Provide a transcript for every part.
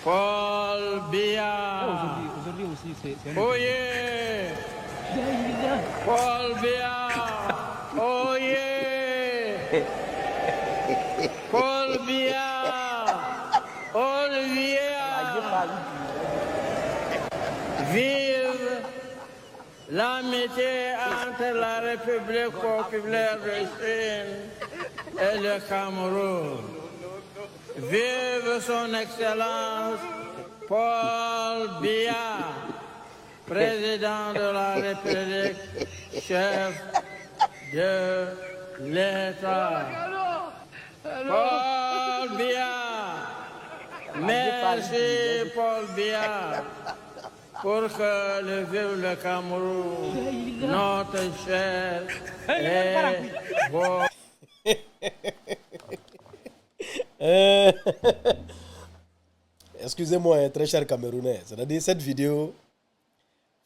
Paul Biya. Aujourd'hui aussi, c'est Oh yeah. Paul Biya. Oh yeah. Paul Biya. Olivier. Vive l'amitié entre la République populaire de Chine et le Cameroun. Vive son Excellence Paul Biya, président de la République, chef de l'État. Paul Biya, merci Paul Biya, pour que le vive le Cameroun, notre cher et beau. Excusez-moi, très cher Camerounais. C'est-à-dire, cette vidéo,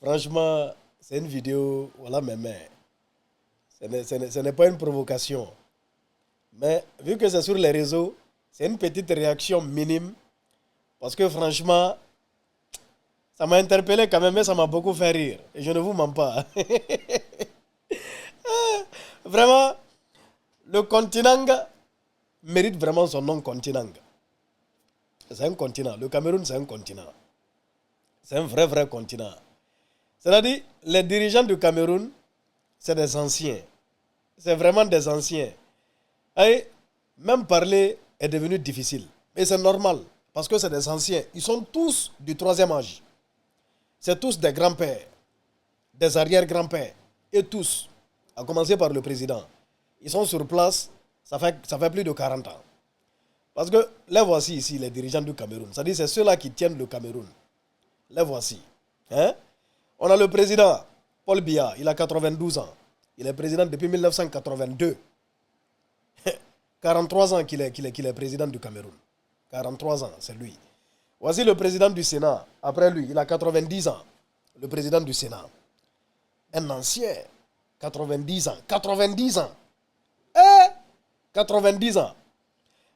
franchement, c'est une vidéo, voilà, mais ce n'est pas une provocation. Mais vu que c'est sur les réseaux, c'est une petite réaction minime. Parce que franchement, ça m'a interpellé quand même, mais ça m'a beaucoup fait rire. Et je ne vous mens pas. Vraiment, le continent mérite vraiment son nom continent. C'est un continent. Le Cameroun, c'est un continent. C'est un vrai continent. C'est-à-dire, les dirigeants du Cameroun, c'est des anciens. C'est vraiment des anciens. Et même parler est devenu difficile. Et c'est normal, parce que c'est des anciens. Ils sont tous du troisième âge. C'est tous des grands-pères, des arrière-grands-pères. Et tous, à commencer par le président. Ils sont sur place, ça fait plus de 40 ans. Parce que les voici ici, les dirigeants du Cameroun. C'est-à-dire c'est ceux-là qui tiennent le Cameroun. Les voici. Hein? On a le président, Paul Biya, il a 92 ans. Il est président depuis 1982. 43 ans qu'il est président du Cameroun. 43 ans, c'est lui. Voici le président du Sénat. Après lui, il a 90 ans. Le président du Sénat. Un ancien. 90 ans. 90 ans. 90 ans.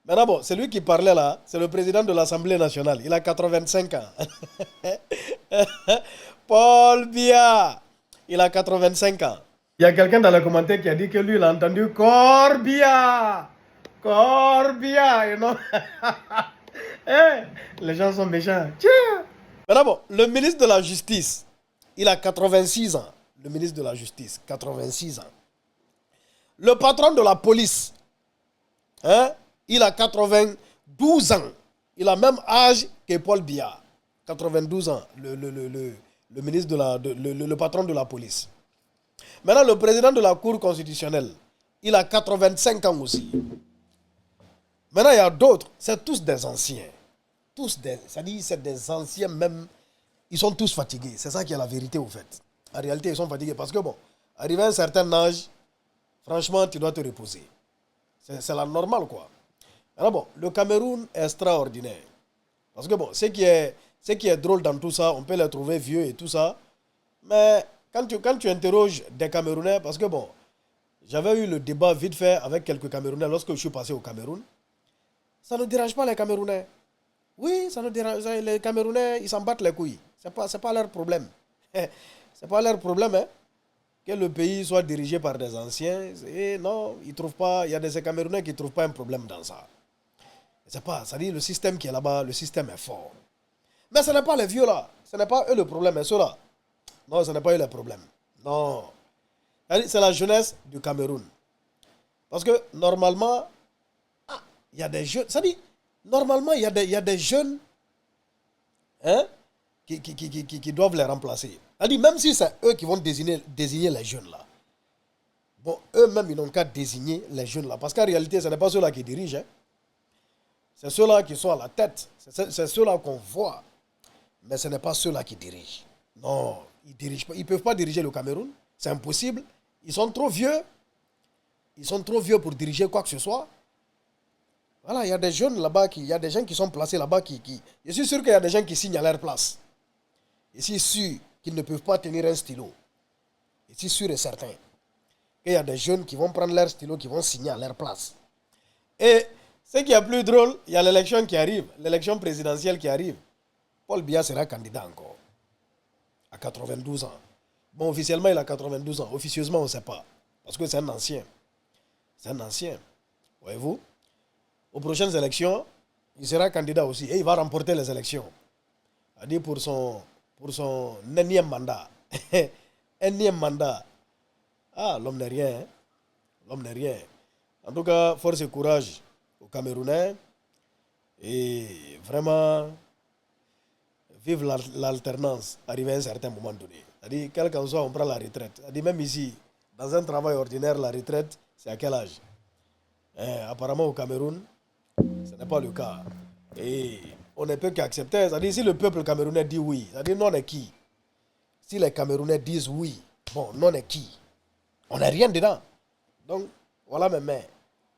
Maintenant, bon, celui qui parlait là, c'est le président de l'Assemblée nationale. Il a 85 ans. Paul Biya, il a 85 ans. Il y a quelqu'un dans les commentaires qui a dit que lui, il a entendu Corbiya. Corbiya, you know. Les gens sont méchants. Maintenant, bon, le ministre de la Justice, il a 86 ans. Le ministre de la Justice, 86 ans. Le patron de la police, il a 92 ans. Il a le même âge que Paul Biya. 92 ans, le ministre le patron de la police. Maintenant, le président de la Cour constitutionnelle, il a 85 ans aussi. Maintenant, il y a d'autres, c'est tous des anciens. C'est-à-dire, c'est des anciens même. Ils sont tous fatigués. C'est ça qui est la vérité, au fait. En réalité, ils sont fatigués parce que, bon, arrivé à un certain âge, franchement, tu dois te reposer. C'est la normale, quoi. Alors bon, le Cameroun est extraordinaire. Parce que bon, ce qui est drôle dans tout ça, on peut les trouver vieux et tout ça. Mais quand tu interroges des Camerounais, parce que bon, j'avais eu le débat vite fait avec quelques Camerounais lorsque je suis passé au Cameroun. Ça ne dérange pas les Camerounais. Oui, ça ne dérange pas. Les Camerounais, ils s'en battent les couilles. C'est pas leur problème. C'est pas leur problème, hein. Que le pays soit dirigé par des anciens. Et non, ils trouvent pas. Il y a des Camerounais qui ne trouvent pas un problème dans ça. C'est pas, ça dit le système qui est là-bas, le système est fort. Mais ce n'est pas les vieux là. Ce n'est pas eux le problème, mais ceux-là. Non, ce n'est pas eux le problème. Non. C'est la jeunesse du Cameroun. Parce que normalement, il y a des jeunes. Ça dit, normalement, il y a des jeunes qui doivent les remplacer. Ça dit, même si c'est eux qui vont désigner les jeunes là. Bon, eux-mêmes, ils n'ont qu'à désigner les jeunes là. Parce qu'en réalité, ce n'est pas ceux-là qui dirigent. C'est ceux-là qui sont à la tête. C'est ceux-là qu'on voit. Mais ce n'est pas ceux-là qui dirigent. Non, ils dirigent pas. Ils ne peuvent pas diriger le Cameroun. C'est impossible. Ils sont trop vieux. Ils sont trop vieux pour diriger quoi que ce soit. Voilà, il y a des jeunes là-bas, il y a des gens qui sont placés là-bas je suis sûr qu'il y a des gens qui signent à leur place. Je suis sûr qu'ils ne peuvent pas tenir un stylo. Je suis sûr et certain qu'il y a des jeunes qui vont prendre leur stylo, qui vont signer à leur place. Et ce qui est plus drôle, il y a l'élection qui arrive, l'élection présidentielle qui arrive. Paul Biya sera candidat encore. À 92 ans. Bon, officiellement, il a 92 ans. Officieusement, on ne sait pas. Parce que c'est un ancien. C'est un ancien. Voyez-vous? Aux prochaines élections, il sera candidat aussi. Et il va remporter les élections. C'est-à-dire pour son énième mandat. Énième mandat. Ah, l'homme n'est rien. Hein? L'homme n'est rien. En tout cas, force et courage aux Camerounais. Et vraiment, vive l'alternance, arrivé à un certain moment donné. C'est-à-dire, quel qu'en soit, on prend la retraite. C'est-à-dire, même ici, dans un travail ordinaire, la retraite, c'est à quel âge? Apparemment, au Cameroun, ce n'est pas le cas. Et on ne peut qu'accepter. C'est-à-dire, si le peuple camerounais dit oui, c'est-à-dire, nous, on est qui? Si les Camerounais disent oui, bon, nous, on est qui? On n'est rien dedans. Donc, voilà mes mains.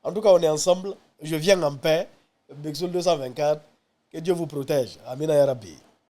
En tout cas, on est ensemble. Je viens en paix. Bexul 224. Que Dieu vous protège. Amina ya Rabbi.